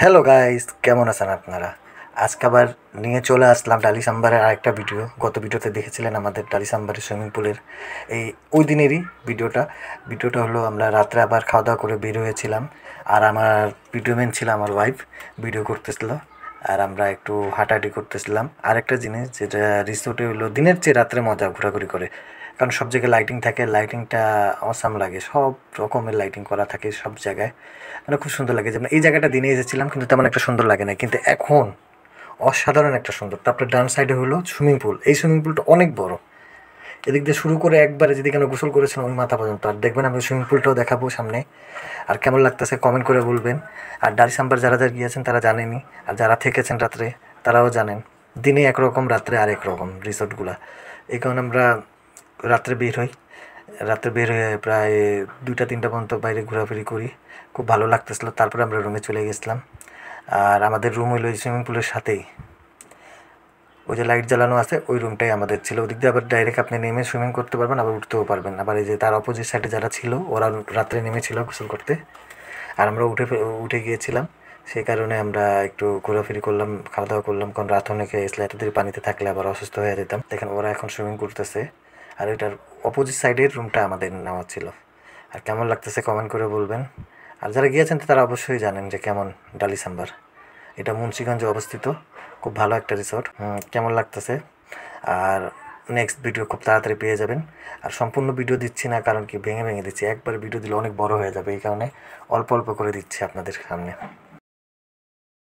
Hello guys, কেমন আছেন আপনারা? আজকে আবার নিয়ে চলে আসলাম ডালি সাম্বারের আরেকটা ভিডিও। গত ভিডিওতে দেখেছিলেন আমাদের ডালি সাম্বারের সুইমিং পুলের এই ওই দিনেরই ভিডিওটা হলো আমরা রাত্রে আবার খাওয়া দাওয়া করে বের হয়েছিলাম। আর আমার ভিডিও ম্যান ছিল আমার ওয়াইফ, ভিডিও করতেছিল আর আমরা একটু হাঁটাহাঁটি করতেছিলাম। আরেকটা জিনিস যেটা রিসোর্টে হলো দিনের চেয়ে রাত্রে মজা ঘোরাঘুরি করে, কারণ সব জায়গায় লাইটিং থাকে, লাইটিংটা অসাম লাগে, সব রকমের লাইটিং করা থাকে সব জায়গায়, মানে খুব সুন্দর লাগে। যেমন এই জায়গাটা দিনে এসেছিলাম কিন্তু তেমন একটা সুন্দর লাগে না, কিন্তু এখন অসাধারণ একটা সুন্দর। তারপরে ডান সাইডে হলো সুইমিং পুল, এই সুইমিং পুলটা অনেক বড়, এদিক দিয়ে শুরু করে একবারে যেদিকে আমরা গোসল করেছিলাম ওই মাথা পর্যন্ত। আর দেখবেন আমি সুইমিং পুলটাও দেখাবো সামনে। আর কেমন লাগতেছে কমেন্ট করে বলবেন। আর ডালি সাম্বার যারা যারা গিয়েছেন তারা জানেনই, আর যারা থেকেছেন রাত্রে তারাও জানেন দিনে একরকম রাত্রে আরেক রকম রিসোর্টগুলা। এই কারণে আমরা রাত্রে বের হই, রাত্রে বের হয়ে প্রায় 2টা 3টা পর্যন্ত বাইরে ঘোরাঘুরি করি, খুব ভালো লাগতেছিলো। তারপরে আমরা রুমে চলে গেছিলাম। আর আমাদের রুম হইলো ওই সুইমিং পুলের সাথেই, ওই যে লাইট জ্বালানো আছে ওই রুমটাই আমাদের ছিল। ওদিক দিয়ে আবার ডাইরেক্ট আপনি নেমে সুইমিং করতে পারবেন, আবার উঠতেও পারবেন। আবার এই যে তার অপোজিট সাইডে যারা ছিল ওরা রাত্রে নেমেছিল গোসল করতে, আর আমরা উঠে গিয়েছিলাম। সেই কারণে আমরা একটু ঘোরাফেরি করলাম, খাওয়া দাওয়া করলাম, কারণ রাত অনেক হয়ে গেছিলো, এত দেরি পানিতে থাকলে আবার অসুস্থ হয়ে যেতাম। দেখেন ওরা এখন সুইমিং করতেছে, আর এটার অপোজিট সাইডের রুমটা আমাদের নেওয়া ছিল। আর কেমন লাগতেছে কমেন্ট করে বলবেন। আর যারা গিয়েছেন তারা অবশ্যই জানেন যে কেমন ডালি সাম্বার। এটা মুন্সিগঞ্জে অবস্থিত, খুব ভালো একটা রিসোর্ট। কেমন লাগতেছে। আর নেক্সট ভিডিও খুব তাড়াতাড়ি পেয়ে যাবেন। আর সম্পূর্ণ ভিডিও দিচ্ছি না, কারণ কি ভেঙে ভেঙে দিচ্ছি, একবার ভিডিও দিলে অনেক বড় হয়ে যাবে, এই কারণে অল্প অল্প করে দিচ্ছি আপনাদের সামনে।